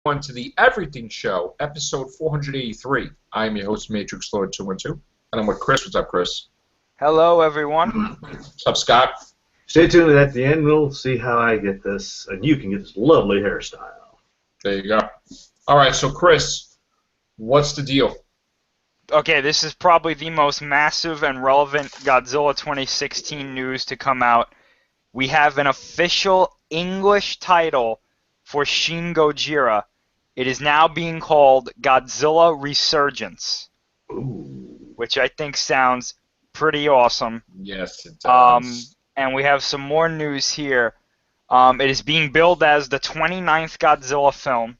On to the Everything Show, episode 483. I am your host, Matrix Lord 212, and I'm with Chris. What's up, Chris? Hello, everyone. What's up, Scott? Stay tuned at the end. We'll see how I get this, and you can get this lovely hairstyle. There you go. All right, so Chris, what's the deal? Okay, this is probably the most massive and relevant Godzilla 2016 news to come out. We have an official English title for Shin Gojira. It is now being called Godzilla Resurgence, which I think sounds pretty awesome. Yes, it does. And we have some more news here. It is being billed as the 29th Godzilla film.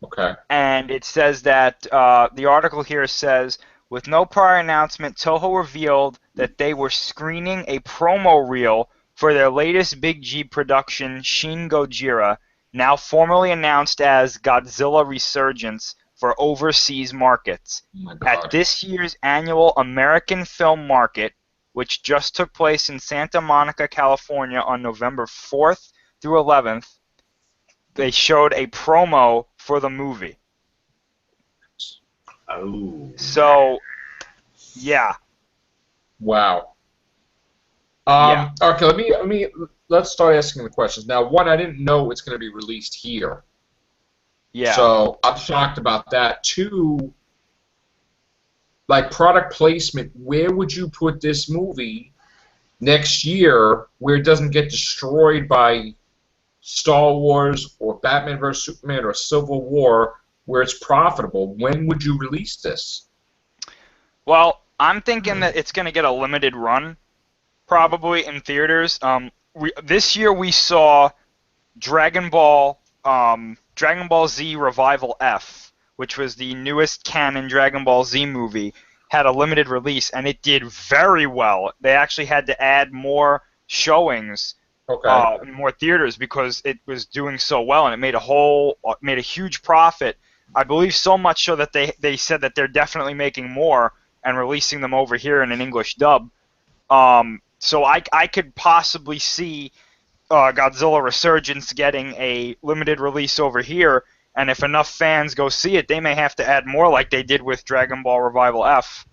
Okay. And it says that, the article here says, with no prior announcement, Toho revealed that they were screening a promo reel for their latest Big G production, Shin Gojira, now formally announced as Godzilla Resurgence for overseas markets. Oh my God. At this year's annual American Film Market, which just took place in Santa Monica, California on November 4th through 11th, they showed a promo for the movie. Oh. So, yeah. Wow. Yeah. Okay, let's start asking the questions. Now, one, I didn't know it's going to be released here. Yeah. So I'm shocked about that. Two, like product placement, where would you put this movie next year where it doesn't get destroyed by Star Wars or Batman vs. Superman or Civil War, where it's profitable? When would you release this? Well, I'm thinking that it's going to get a limited run, probably in theaters. This year we saw Dragon Ball Z Revival F, which was the newest canon Dragon Ball Z movie, had a limited release, and it did very well. They actually had to add more showings, in more theaters, because it was doing so well, and it made a huge profit. I believe so much so that they said that they're definitely making more and releasing them over here in an English dub. So I could possibly see Godzilla Resurgence getting a limited release over here, and if enough fans go see it, they may have to add more like they did with Dragon Ball Revival F.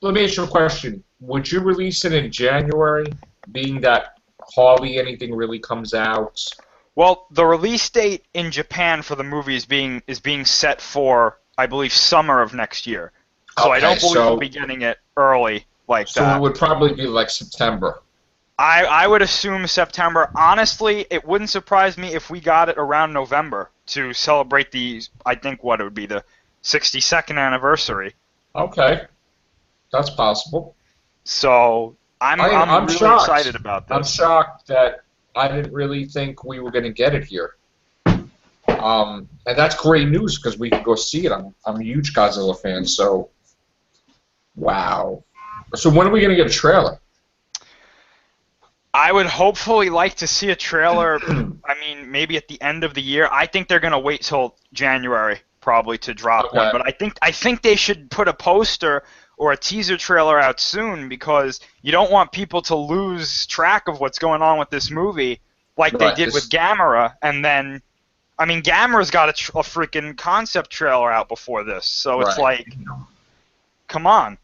Let me ask you a question. Would you release it in January, being that hardly anything really comes out? Well, the release date in Japan for the movie is being set for, I believe, summer of next year. So I don't believe we'll be getting it early like that. So it would probably be like September. I would assume September. Honestly, it wouldn't surprise me if we got it around November to celebrate the 62nd anniversary. Okay. That's possible. So I'm really shocked. excited about this. I'm shocked that I didn't really think we were going to get it here. And that's great news because we can go see it. I'm a huge Godzilla fan, so wow. So when are we going to get a trailer? I would hopefully like to see a trailer, maybe at the end of the year. I think they're going to wait till January probably to drop one, but I think they should put a poster or a teaser trailer out soon, because you don't want people to lose track of what's going on with this movie like they did with Gamera, and then Gamera's got a freaking concept trailer out before this, so it's like, come on.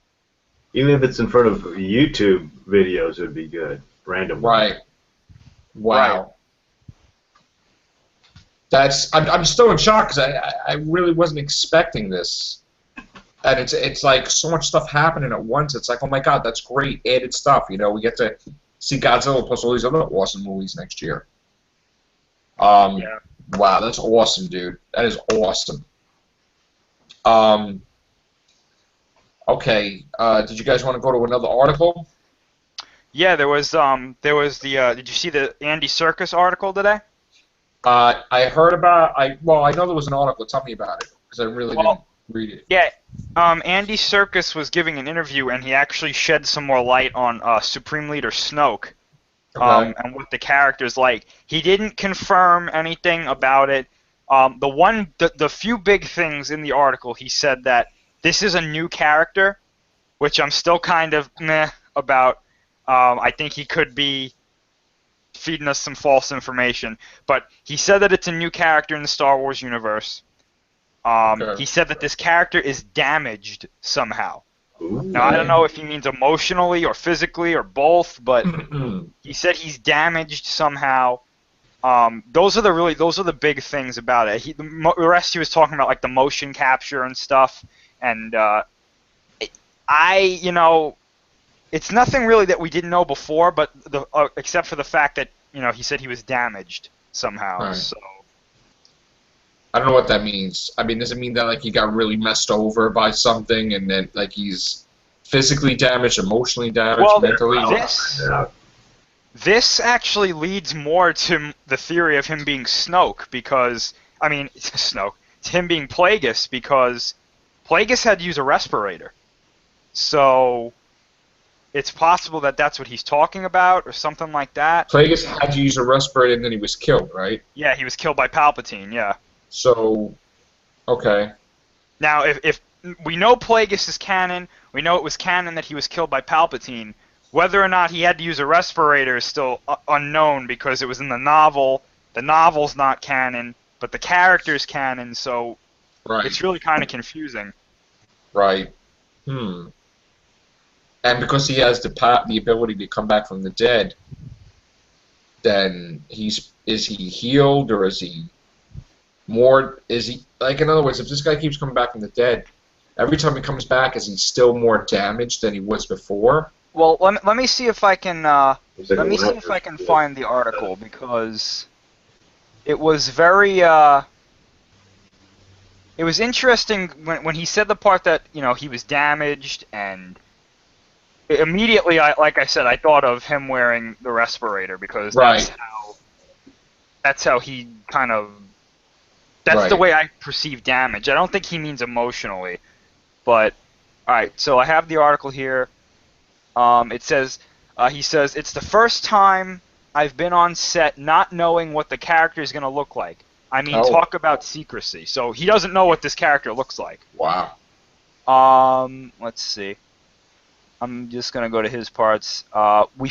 Even if it's in front of YouTube videos, it would be good. Random. Right. Wow. Right. I'm still in shock because I really wasn't expecting this, and it's like so much stuff happening at once. It's like, oh my God, that's great added stuff. You know, we get to see Godzilla plus all these other awesome movies next year. Yeah. Wow, that's awesome, dude. That is awesome. Okay. Did you guys want to go to another article? Yeah, there was the did you see the Andy Serkis article today? I heard about I know there was an article. Tell me about it because I really didn't read it. Yeah, Andy Serkis was giving an interview, and he actually shed some more light on Supreme Leader Snoke, and what the character's like. He didn't confirm anything about it. The few big things in the article, he said that this is a new character, which I'm still kind of meh about. I think he could be feeding us some false information. But he said that it's a new character in the Star Wars universe. Okay. He said that this character is damaged somehow. Ooh. Now, I don't know if he means emotionally or physically or both, but he said he's damaged somehow. Those are the big things about it. The rest he was talking about, like the motion capture and stuff, and it's nothing really that we didn't know before, but except for the fact that he said he was damaged somehow. Right. So I don't know what that means. I mean, does it mean that like he got really messed over by something, and then like he's physically damaged, emotionally damaged, Well, mentally? this actually leads more to the theory of him being Snoke, because it's him being Plagueis, because Plagueis had to use a respirator. So it's possible that that's what he's talking about, or something like that. Plagueis had to use a respirator, and then he was killed, right? Yeah, he was killed by Palpatine. Yeah. So, okay. Now, if we know Plagueis is canon, we know it was canon that he was killed by Palpatine. Whether or not he had to use a respirator is still unknown, because it was in the novel. The novel's not canon, but the character's canon, so Right. it's really kind of confusing. Right. And because he has the ability to come back from the dead, then is he healed, or is he like, in other words, if this guy keeps coming back from the dead, every time he comes back, is he still more damaged than he was before? Well, let me see if I can find the article, because it was very it was interesting when he said the part that he was damaged, and immediately like I said, I thought of him wearing the respirator, because Right. that's how he kind of, that's Right. the way I perceive damage. I don't think he means emotionally, but alright, so I have the article here. It says, he says, "It's the first time I've been on set not knowing what the character is going to look like. I mean, Oh. talk about secrecy." So he doesn't know what this character looks like. Wow. Let's see. I'm just going to go to his parts. When we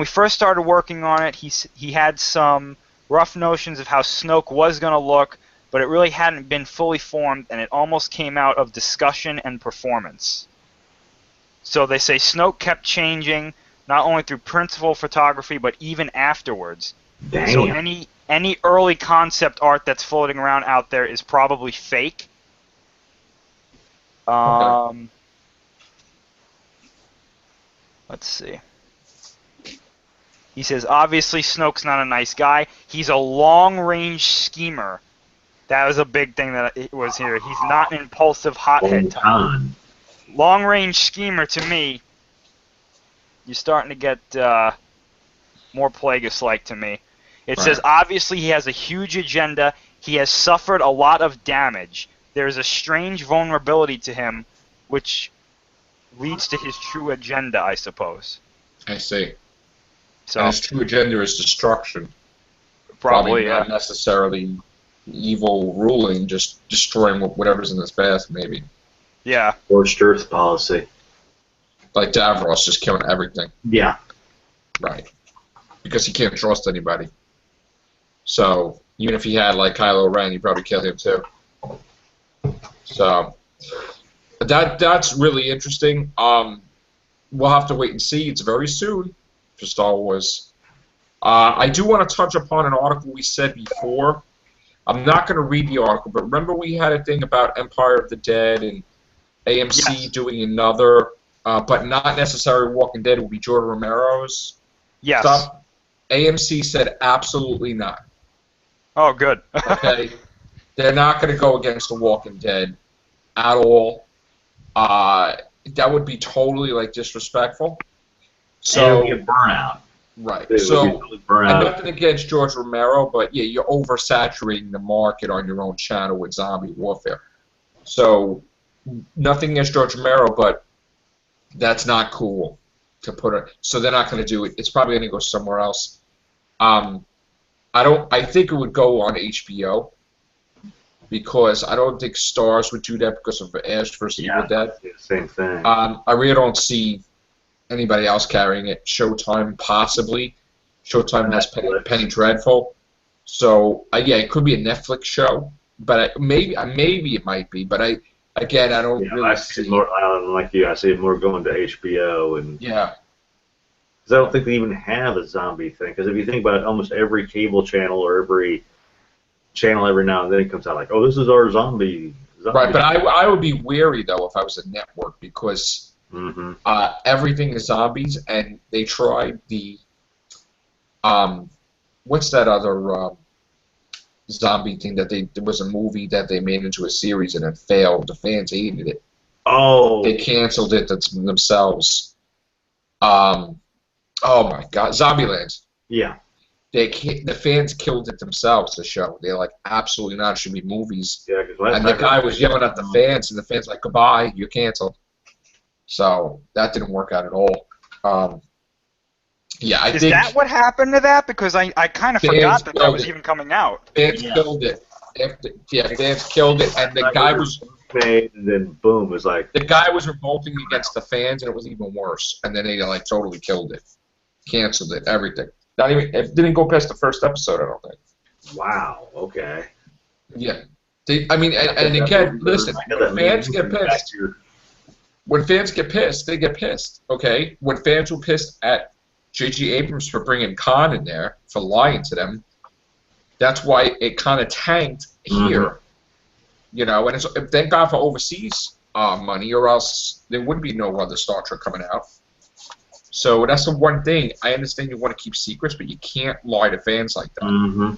first started working on it, he had some rough notions of how Snoke was going to look, but it really hadn't been fully formed, and it almost came out of discussion and performance. So they say Snoke kept changing, not only through principal photography, but even afterwards. Damn. So any early concept art that's floating around out there is probably fake. Let's see. He says, obviously Snoke's not a nice guy. He's a long-range schemer. That was a big thing that it was here. He's not an impulsive hothead type. Long-range schemer, to me, you're starting to get more Plagueis-like to me. It says, obviously he has a huge agenda. He has suffered a lot of damage. There is a strange vulnerability to him, which leads to his true agenda, I suppose. I see. So And his true agenda is destruction. probably, not necessarily evil ruling, just destroying whatever's in his path, maybe. yeah. Scorched earth policy. Like Davros, just killing everything. Yeah. Right. Because he can't trust anybody. So, even if he had, like, Kylo Ren, he'd probably kill him, too. So, that's really interesting. We'll have to wait and see. It's very soon for Star Wars. I do want to touch upon an article we said before. I'm not going to read the article, but remember we had a thing about Empire of the Dead and AMC doing another, but not necessarily Walking Dead. It would be George Romero's Yes. stuff. AMC said absolutely not. Oh, good. Okay, they're not going to go against The Walking Dead at all. That would be totally like disrespectful. So And a burnout. right. It would So be totally burnout. and nothing against George Romero, but yeah, you're oversaturating the market on your own channel with zombie warfare. So nothing against George Romero, but that's not cool to put it. So they're not going to do it. It's probably going to go somewhere else. I think it would go on HBO because I don't think Stars would do that because of Ash vs. Evil Dead. Yeah, same thing. I really don't see anybody else carrying it. Showtime, possibly. Showtime has Penny Dreadful. So yeah, it could be a Netflix show, but maybe it might be. But I don't Yeah, really I see see. it more. I don't know, like you. I see it more going to HBO, and Yeah, because I don't think they even have a zombie thing. Because if you think about it, almost every cable channel or every channel every now and then it comes out like, oh, this is our zombie. right. But I would be wary though if I was a network because Mm-hmm. everything is zombies, and they tried the what's that other zombie thing that there was a movie that they made into a series and it failed. The fans hated it. Oh, They canceled it themselves. Oh my God, Zombieland. yeah. The fans killed it themselves. The show. They're like, absolutely not. It should be movies. Yeah, because And the guy was yelling at the fans, and the fans like, goodbye, you're canceled. So that didn't work out at all. Yeah, I Is think that what happened to that? Because I kind of Fans forgot that killed was it. even coming out. fans Yeah. killed it. Fans killed it, and the guy was made, and then boom, it was like, revolting against the fans, and it was even worse. And then they like totally killed it, canceled it, everything. Not even it didn't go past the first episode. I don't think. wow, okay. Yeah, I mean, and again, listen, when fans get pissed, they get pissed. Okay, when fans were pissed at J.J. Abrams for bringing Khan in there for lying to them, that's why it kind of tanked here. You know, and thank God for overseas money, or else there would be no other Star Trek coming out. So that's the one thing. I understand you want to keep secrets, but you can't lie to fans like that. Mm-hmm.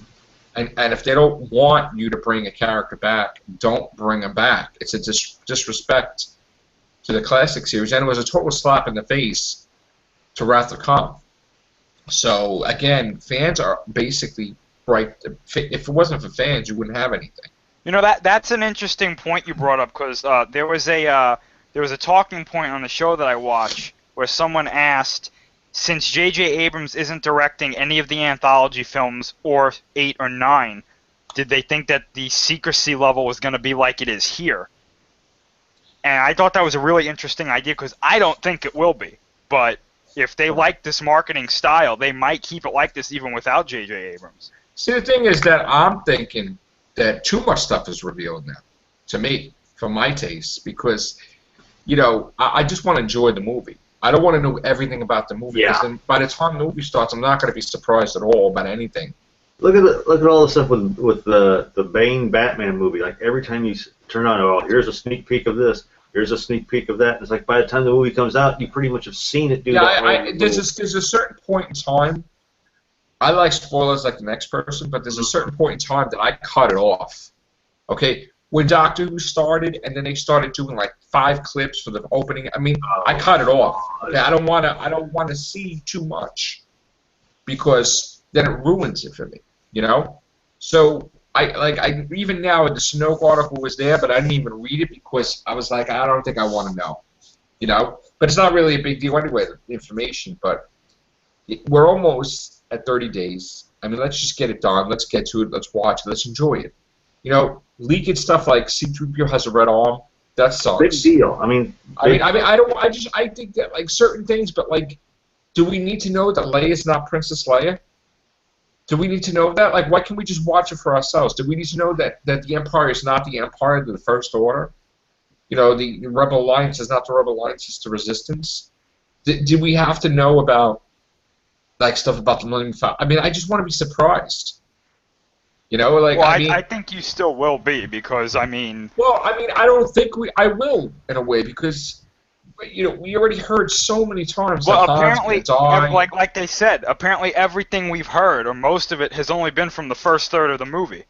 And if they don't want you to bring a character back, don't bring him back. It's a disrespect to the classic series, and it was a total slap in the face to Wrath of Khan. So again, fans are basically right. If it wasn't for fans, you wouldn't have anything. You know that's an interesting point you brought up because there was a talking point on the show that I watch where someone asked, since J.J. Abrams isn't directing any of the anthology films or 8 or 9, did they think that the secrecy level was going to be like it is here? And I thought that was a really interesting idea because I don't think it will be. But if they like this marketing style, they might keep it like this even without J.J. Abrams. See, the thing is that I'm thinking that too much stuff is revealed now, to me, for my taste, because, you know, I just want to enjoy the movie. I don't want to know everything about the movie. Yeah. Because then by the time the movie starts, I'm not going to be surprised at all about anything. Look at all the stuff with the Bane Batman movie. Like every time you turn on, oh, here's a sneak peek of this, here's a sneak peek of that. It's like by the time the movie comes out, you pretty much have seen it. There's a certain point in time. I like spoilers like the next person, but there's a certain point in time that I cut it off. Okay, when Doctor Who started, and then they started doing like 5 clips for the opening. I mean, I cut it off. Okay, I don't want to see too much because then it ruins it for me. You know, so I even now the Snoke article was there, but I didn't even read it because I was like, I don't think I want to know. You know, but it's not really a big deal anyway, the information. But we're almost at 30 days. I mean, let's just get it done. Let's get to it. Let's watch it. Let's enjoy it. You know, leaking stuff like C-3PO has a red arm. That sucks. Big deal. I think that like certain things, but like, do we need to know that Leia's not Princess Leia? Do we need to know that? Like, why can't we just watch it for ourselves? Do we need to know that the Empire is not the Empire of the First Order? You know, the Rebel Alliance is not the Rebel Alliance, it's the Resistance. Do we have to know about like stuff about the Millennium Falcon? I mean, I just want to be surprised. You know, like well, I think you still will be because I mean. Well, I mean, I don't think I will in a way because, you know, we already heard so many times. Well, that apparently, die. like they said, apparently everything we've heard, or most of it, has only been from the first third of the movie.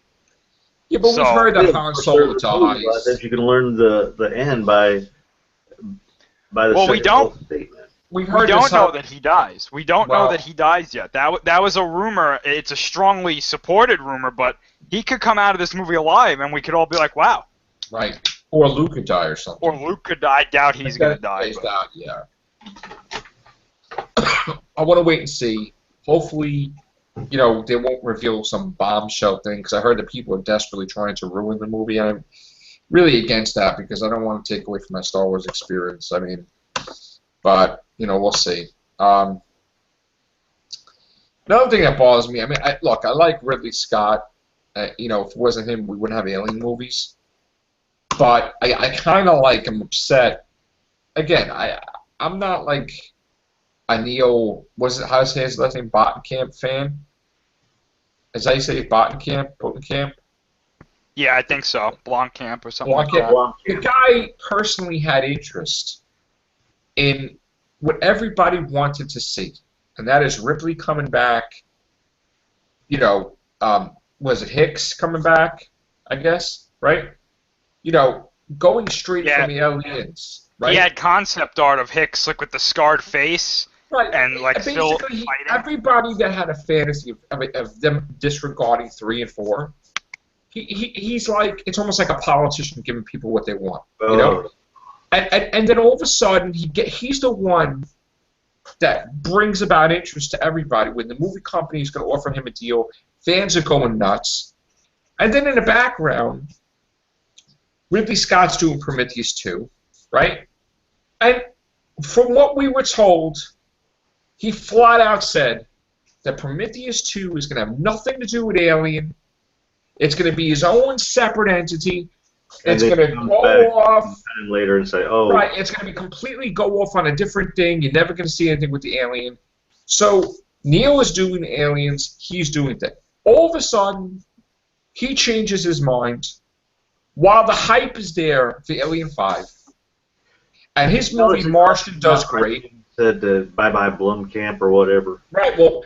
Yeah, but we've heard that Han Solo dies. That you can learn the end by the. Well, we don't. Statement. We don't know that he dies. We don't know that he dies yet. That was a rumor. It's a strongly supported rumor, but he could come out of this movie alive, and we could all be like, "Wow!" Right. Or Luke could die or something. Or Luke could die. I doubt he's gonna die. He's out, yeah. I want to wait and see. Hopefully, you know, they won't reveal some bombshell thing because I heard that people are desperately trying to ruin the movie, and I'm really against that because I don't want to take away from my Star Wars experience. I mean, but you know, we'll see. Another thing that bothers me, I mean, look, I like Ridley Scott. You know, if it wasn't him, we wouldn't have Alien movies. But I kind of like, I'm upset. Again, I'm not like a Neil, how to say his last name, Bottenkamp fan? Is that how you say it, Bottenkamp? Yeah, I think so. Blomkamp or something like Blomkamp. that. The guy personally had interest in what everybody wanted to see, and that is Ripley coming back. You know, was it Hicks coming back? I guess, right? You know, going straight from the aliens, right? He had concept art of Hicks, like with the scarred face, right. And like Phil basically, fighting. Everybody that had a fantasy of them disregarding 3 and 4, he's like, it's almost like a politician giving people what they want, you know. And then all of a sudden he's the one that brings about interest to everybody. When the movie company is going to offer him a deal, fans are going nuts. And then in the background, Ridley Scott's doing Prometheus 2, right? And from what we were told, he flat out said that Prometheus 2 is going to have nothing to do with Alien. It's going to be his own separate entity. It's going to go off later and say, "Oh, right." It's going to be completely go off on a different thing. You're never going to see anything with the alien. So Neil is doing aliens. He's doing that. All of a sudden, he changes his mind while the hype is there for Alien 5, and his movie Martian does great. Said bye-bye Blomkamp or whatever. Right. Well,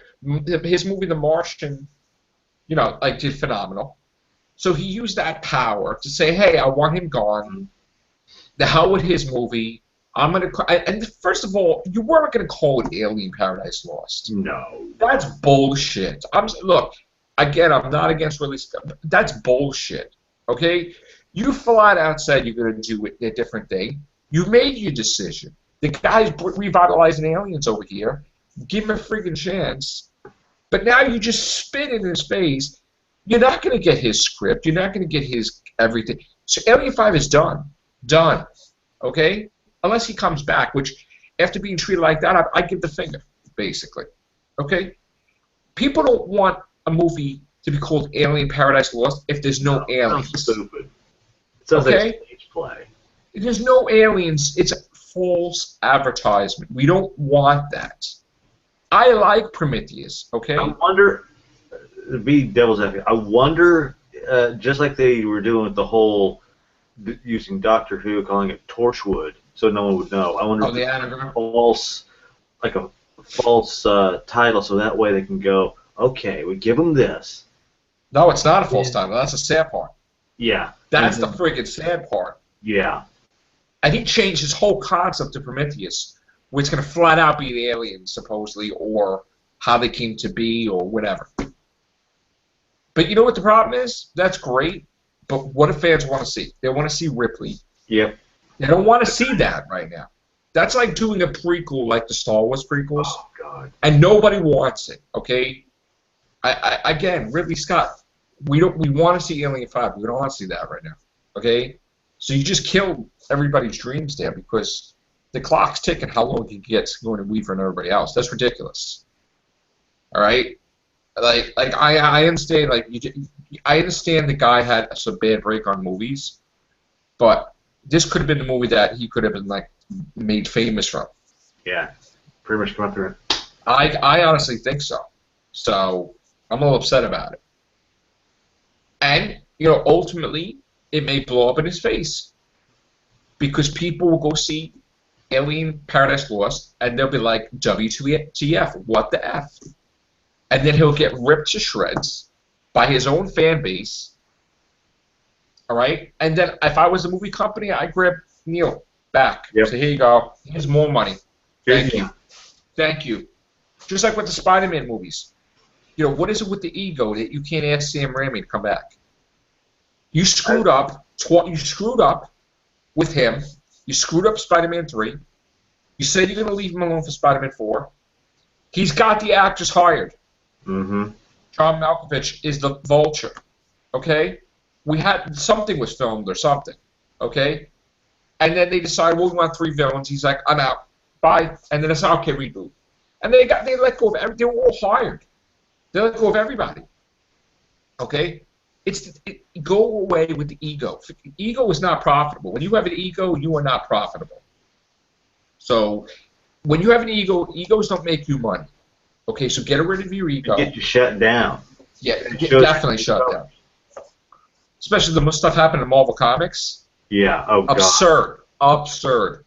his movie The Martian, you know, like did phenomenal. So he used that power to say, hey, I want him gone. The hell with his movie. I'm going to... And first of all, you weren't going to call it Alien Paradise Lost. No. That's bullshit. Look, again, I'm not against Ridley Scott. That's bullshit. Okay? You flat out said you're going to do it a different thing. You made your decision. The guy's revitalizing aliens over here. Give him a freaking chance. But now you just spit in his face. You're not going to get his script. You're not going to get his everything. So Alien 5 is done. Done. Okay? Unless he comes back, which after being treated like that, I give the finger, basically. Okay? People don't want a movie to be called Alien Paradise Lost if there's no aliens. Sounds stupid. It sounds like stage play. If there's no aliens, it's a false advertisement. We don't want that. I like Prometheus, okay? I wonder... be devil's advocate. I wonder, just like they were doing with the whole using Doctor Who, calling it Torchwood, so no one would know. I wonder if it's a false title, so that way they can go, okay, we give them this. No, it's not a false title. That's the sad part. Yeah. That's the freaking sad part. Yeah. And he changed his whole concept to Prometheus, where it's going to flat out be the aliens, supposedly, or how they came to be, or whatever. But you know what the problem is? That's great, but what do fans want to see? They want to see Ripley. Yep. They don't want to see that right now. That's like doing a prequel like the Star Wars prequels. Oh, God. And nobody wants it, okay? Again, Ridley Scott, we want to see Alien 5. We don't want to see that right now, okay? So you just killed everybody's dreams there because the clock's ticking how long you get going to Weaver and everybody else. That's ridiculous. All right? Like I understand, I understand the guy had some bad break on movies, but this could have been the movie that he could have been like made famous from. Yeah, pretty much come up through it. I honestly think so. So I'm a little upset about it. And you know, ultimately, it may blow up in his face because people will go see Alien Paradise Lost and they'll be like, WTF? What the F? And then he'll get ripped to shreds by his own fan base. All right? And then if I was a movie company, I'd grab Neil back. Yep. So here you go. Here's more money. Thank you. Thank you. Just like with the Spider-Man movies. You know, what is it with the ego that you can't ask Sam Raimi to come back? You screwed up. You screwed up with him. You screwed up Spider-Man 3. You said you're going to leave him alone for Spider-Man 4. He's got the actors hired. Mm-hmm. John Malkovich is the Vulture, okay? We had something was filmed or something, okay? And then they decided, well, we want 3 villains. He's like, I'm out, bye. And then it's okay, reboot. And they let go of everything. They were all hired. They let go of everybody. Okay? Go away with the ego. Ego is not profitable. When you have an ego, you are not profitable. So when you have an ego, egos don't make you money. Okay, so get rid of your ego. It gets you shut down. Yeah, definitely shut down. Especially the most stuff happened in Marvel Comics. Yeah. Oh God. Absurd.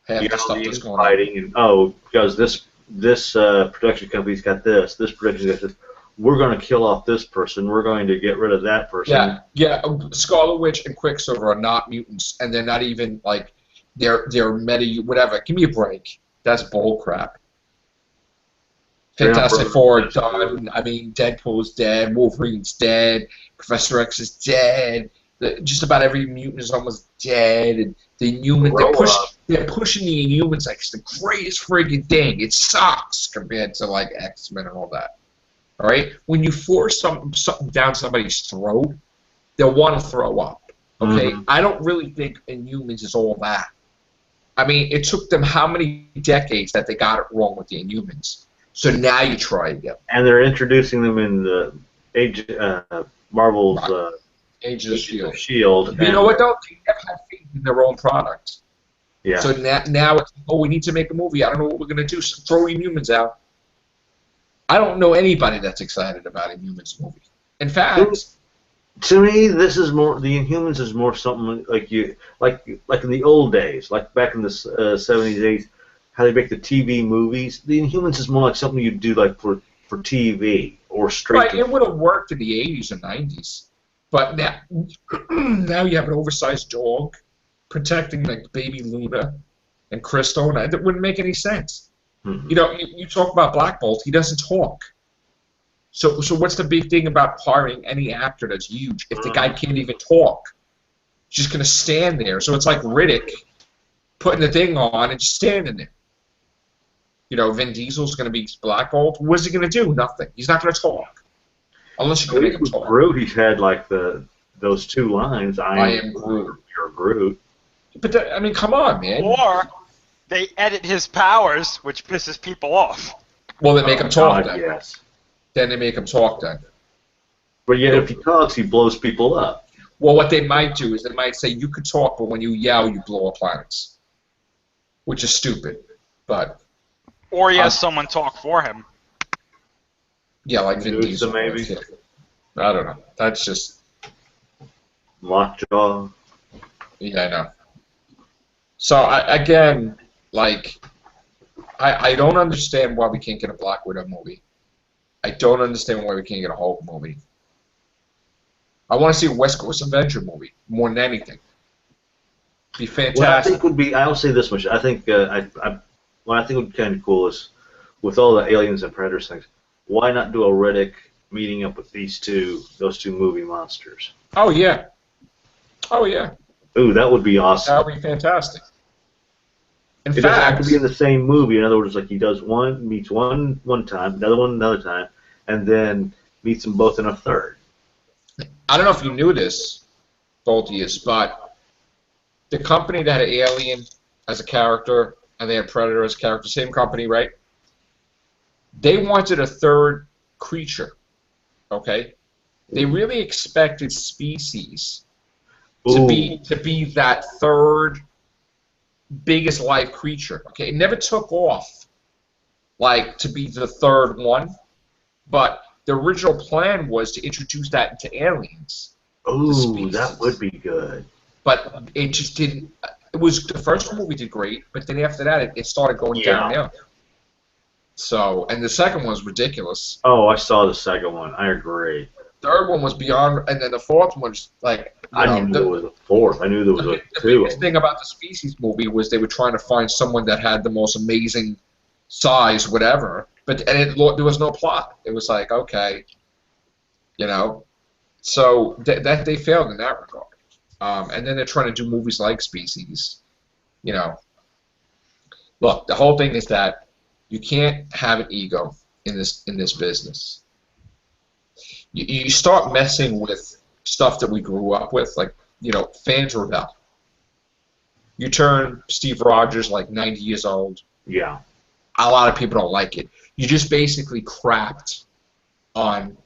Half the stuff that's going on. And because this production company's got this production got this. We're going to kill off this person. We're going to get rid of that person. Yeah. Scarlet Witch and Quicksilver are not mutants, and they're not even like they're meta whatever. Give me a break. That's bull crap. Fantastic Four done. I mean, Deadpool's dead. Wolverine's dead. Professor X is dead. Just about every mutant is almost dead. And the Inhumans, they're pushing the Inhumans like it's the greatest friggin' thing. It sucks compared to like X-Men and all that. All right, when you force something down somebody's throat, they'll want to throw up. Okay, I don't really think Inhumans is all that. I mean, it took them how many decades that they got it wrong with the Inhumans? So now you try again. And they're introducing them in the Marvel's Age of Shield. You know what though? They never had faith in their own product. Yeah. So now it's we need to make a movie. I don't know what we're gonna do. So throw Inhumans out. I don't know anybody that's excited about a Inhumans movie. In fact, to me, this is more the Inhumans is more something like in the old days, like back in the 70s, 80s, how they make the TV movies. The Inhumans is more like something you'd do like for TV or straight. Right, it would have worked in the 80s and 90s, but now you have an oversized dog protecting like baby Luna and Crystal, and it wouldn't make any sense. You know, you talk about Black Bolt, he doesn't talk. So what's the big thing about hiring any actor that's huge if the guy can't even talk? He's just going to stand there. So it's like Riddick putting the thing on and just standing there. You know, Vin Diesel's going to be Black Bolt. What's he going to do? Nothing. He's not going to talk. Unless you can make him talk. Groot, he's had like those two lines. I am Groot. You're Groot. But, I mean, come on, man. Or they edit his powers, which pisses people off. Well, they make him talk then. Yes. Then they make him talk then. But yet, if he talks, he blows people up. Well, what they might do is they might say, you could talk, but when you yell, you blow up planets. Which is stupid. But... Or he has someone talk for him. Yeah, like Vin Diesel. Maybe. I don't know. That's just... Lockjaw. Yeah, I know. So, again, like, I don't understand why we can't get a Black Widow movie. I don't understand why we can't get a Hulk movie. I want to see a West Coast Avenger movie more than anything. Be fantastic. What I think would be, I'll say this much. I think what I think would be kind of cool is with all the aliens and predators things. Why not do a Riddick meeting up with those two movie monsters? Oh yeah. Oh yeah. Ooh, that would be awesome. That would be fantastic. In fact, fact, doesn't have to be in the same movie. In other words, like he does meets one time, another one another time, and then meets them both in a third. I don't know if you knew this, Boltius, but the company that had Alien as a character and they had Predator as a character, same company, right? They wanted a third creature, okay? They really expected Species to be that third biggest life creature. Okay, it never took off like to be the third one, but the original plan was to introduce that into Aliens. Ooh, that would be good. But it just didn't. It was the first movie did great, but then after that it started going downhill. So, and the second one was ridiculous. Oh, I saw the second one. I agree. Third one was beyond, and then the fourth one was like. I didn't know there was a fourth. I knew there was a two. The biggest thing about the Species movie was they were trying to find someone that had the most amazing size, whatever. But there was no plot. It was like, okay, you know, so that they failed in that regard. And then they're trying to do movies like Species. You know, look, the whole thing is that you can't have an ego in this business. You start messing with stuff that we grew up with, like, you know, fans rebel. You turn Steve Rogers like 90 years old. Yeah. A lot of people don't like it. You just basically crapped on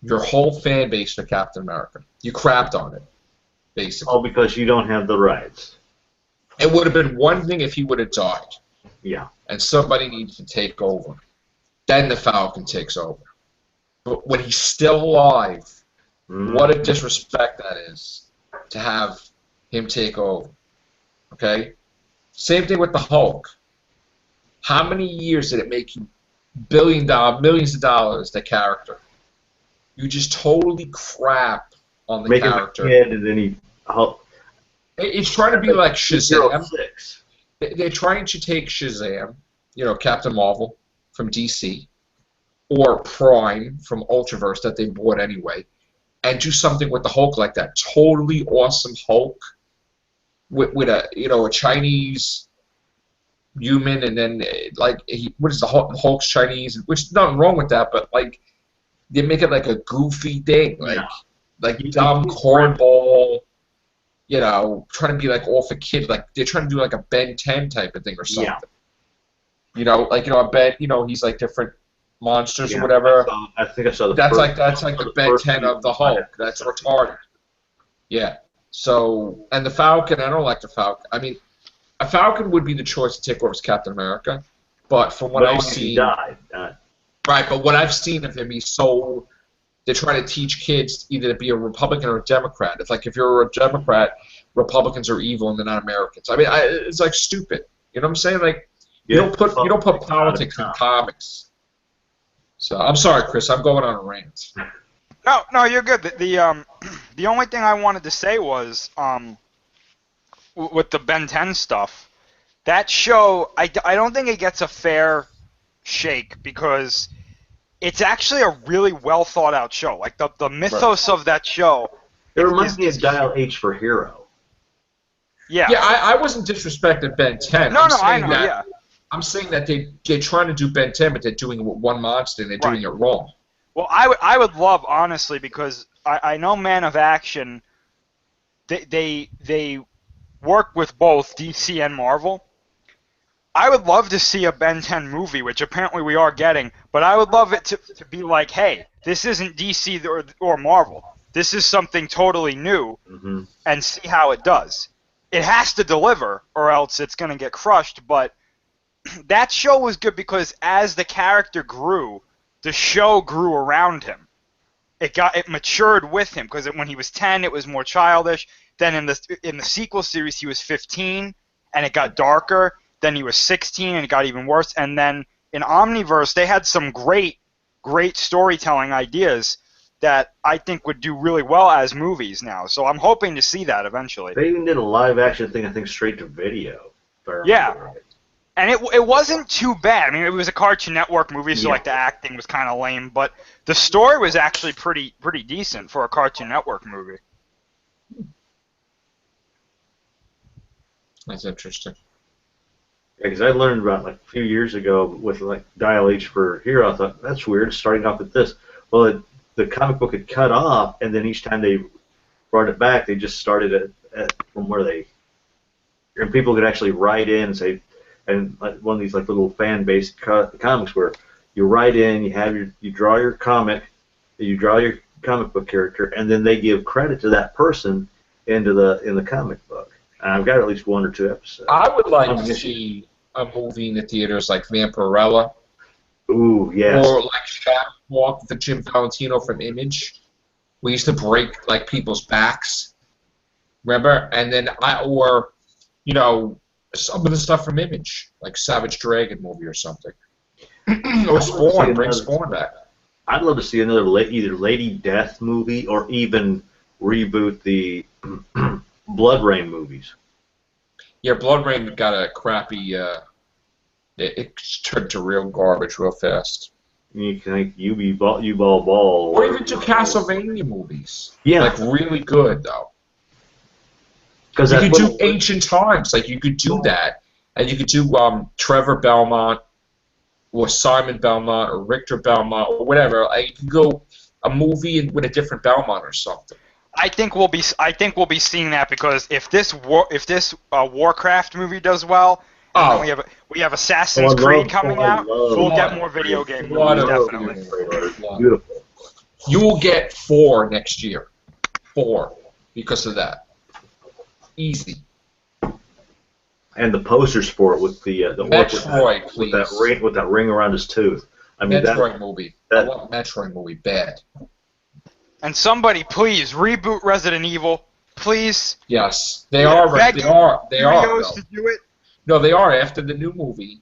your whole fan base for Captain America. You crapped on it, basically. Oh, because you don't have the rights. It would have been one thing if he would have died. Yeah. And somebody needs to take over. Then the Falcon takes over. But when he's still alive, what a disrespect that is to have him take over. Okay? Same thing with the Hulk. How many years did it make you millions of dollars, the character? You just totally crap on the character. Make him a kid and then he... It's trying to be like Shazam. They're trying to take Shazam, Captain Marvel from DC, or Prime from Ultraverse that they bought anyway, and do something with the Hulk like that. Totally awesome Hulk with a Chinese human, and then what is the Hulk's Chinese? Which is nothing wrong with that, but they make it like a goofy thing, like dumb cornball. Trying to be all for kids, they're trying to do like a Ben 10 type of thing or something. Yeah. Ben, he's like different monsters or whatever. I think I saw the that's like the Ben 10 of the Hulk. That's retarded. Yeah. So, and the Falcon, I don't like the Falcon. I mean, a Falcon would be the choice to take over as Captain America, but from what I've seen, he died. Right, but what I've seen of him, he's so. They're trying to teach kids either to be a Republican or a Democrat. It's like if you're a Democrat, Republicans are evil and they're not Americans. I mean, it's like stupid. You know what I'm saying? You don't put politics in comics. So I'm sorry, Chris. I'm going on a rant. No, you're good. The only thing I wanted to say was with the Ben 10 stuff, that show I don't think it gets a fair shake because it's actually a really well thought out show. Like the mythos of that show. It reminds me of Dial H for Hero. Yeah. Yeah, I wasn't disrespecting Ben 10. I know. Yeah. I'm saying that they're trying to do Ben 10, but they're doing it with one monster and they're doing it wrong. Well, I would love, honestly, because I know Man of Action. They work with both DC and Marvel. I would love to see a Ben 10 movie, which apparently we are getting, but I would love it to be like, hey, this isn't DC or Marvel. This is something totally new, and see how it does. It has to deliver, or else it's going to get crushed, but that show was good because as the character grew, the show grew around him. It matured with him, because when he was 10, it was more childish. Then in the sequel series, he was 15, and it got darker. Then he was 16, and it got even worse. And then in Omniverse, they had some great storytelling ideas that I think would do really well as movies now. So I'm hoping to see that eventually. They even did a live-action thing, I think, straight to video. Yeah. Right. And it wasn't too bad. I mean, it was a Cartoon Network movie, so the acting was kind of lame, but the story was actually pretty decent for a Cartoon Network movie. That's interesting. Yeah, because I learned about a few years ago with Dial H for Hero. I thought that's weird, starting off with this. Well, the comic book had cut off, and then each time they brought it back, they just started at from where they. And people could actually write in and say, and one of these little fan-based comics where you write in, you draw your comic, you draw your comic book character, and then they give credit to that person in the comic book. And I've got at least 1 or 2 episodes. I would like to see a movie in the theaters like Vampirella. Ooh, yes. Or like Shadow Walk with Jim Valentino from Image. We used to break people's backs. Remember? And then some of the stuff from Image, like Savage Dragon movie or something. Or Spawn, bring Spawn back. I'd love to see another either Lady Death movie or even reboot the Blood Rain movies. Yeah, Blood Rain got a crappy. It turned to real garbage real fast. You can think U-Ball. Or even to Castlevania movies. Yeah. Really good, though. Because you could do Ancient Times. You could do that. And you could do Trevor Belmont or Simon Belmont or Richter Belmont or whatever. You could go a movie with a different Belmont or something. I think we'll be seeing that because if this Warcraft movie does well, and we have Assassin's Creed coming out, we'll get more video game movies definitely. Beautiful. You will get 4 next year. 4 because of that. Easy. And the posters for it with the Metroid, please. With that ring around his tooth. I mean, Metroid movie. I want Metroid movie bad. And somebody, please reboot Resident Evil, please. Yes, they are. They are. To do it. No, they are. After the new movie,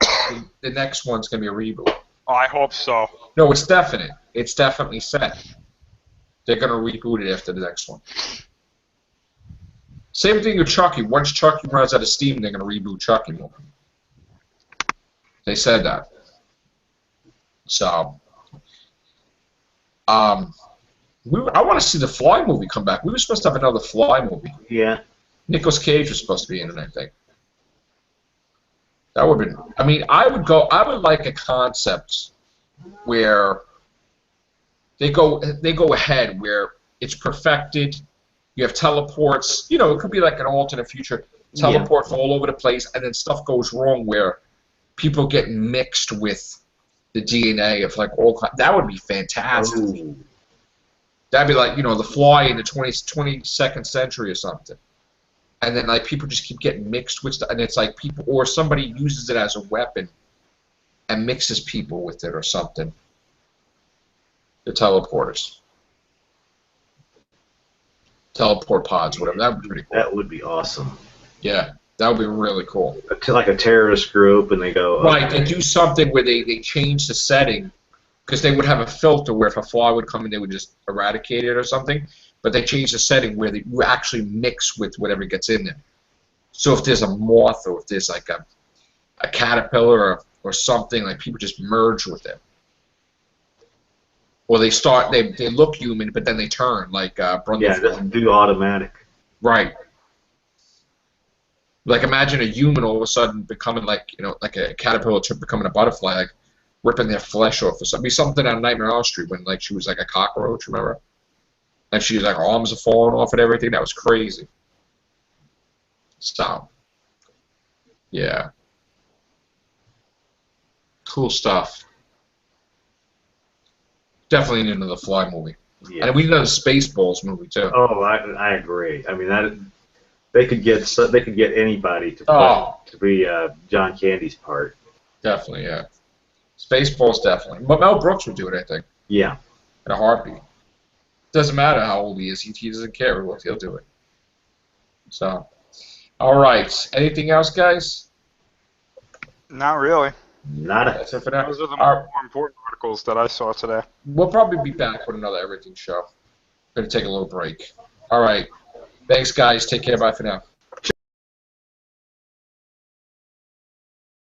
the next one's gonna be a reboot. Oh, I hope so. No, it's definite. It's definitely set. They're gonna reboot it after the next one. Same thing with Chucky. Once Chucky runs out of steam, they're gonna reboot Chucky movie. They said that. So, I want to see the Fly movie come back. We were supposed to have another Fly movie. Yeah. Nicolas Cage was supposed to be in it, I think. That would have been. I mean, I would like a concept where they go ahead, where it's perfected. You have teleports. You know, it could be like an alternate future. Teleports all over the place, and then stuff goes wrong where people get mixed with the DNA of like all kinds. That would be fantastic. Ooh. That'd be like, you know, the Fly in the 22nd century or something. And then like people just keep getting mixed with stuff, and it's like people, or somebody uses it as a weapon and mixes people with it or something. The teleporters. Teleport pods, whatever. That would be pretty cool. That would be awesome. Yeah. That would be really cool. Like a terrorist group, and they go... Right, they do something where they change the setting, because they would have a filter where if a fly would come in, they would just eradicate it or something, but they change the setting where you actually mix with whatever gets in there. So if there's a moth, or if there's like a caterpillar or something, like people just merge with it. Or they look human, but then they turn, like Brother. Yeah, it doesn't do automatic. Right. Like imagine a human all of a sudden becoming like, you know, like a caterpillar becoming a butterfly, like ripping their flesh off or something. Something on Nightmare on Elm Street when like she was like a cockroach, remember? And she was like her arms are falling off and everything. That was crazy. So, yeah, cool stuff. Definitely need another Fly movie. Yeah. And we need another Spaceballs movie too. Oh, I agree. I mean they could get anybody to be John Candy's part. Definitely, yeah. Spaceballs, definitely. But Mel Brooks would do it, I think. Yeah. In a heartbeat. Doesn't matter how old he is. He doesn't care. He'll do it. So, all right. Anything else, guys? Not really. Nada. That's it for now. Those are the more important articles that I saw today. We'll probably be back with another Everything show. Gonna take a little break. All right. Thanks, guys. Take care. Bye for now.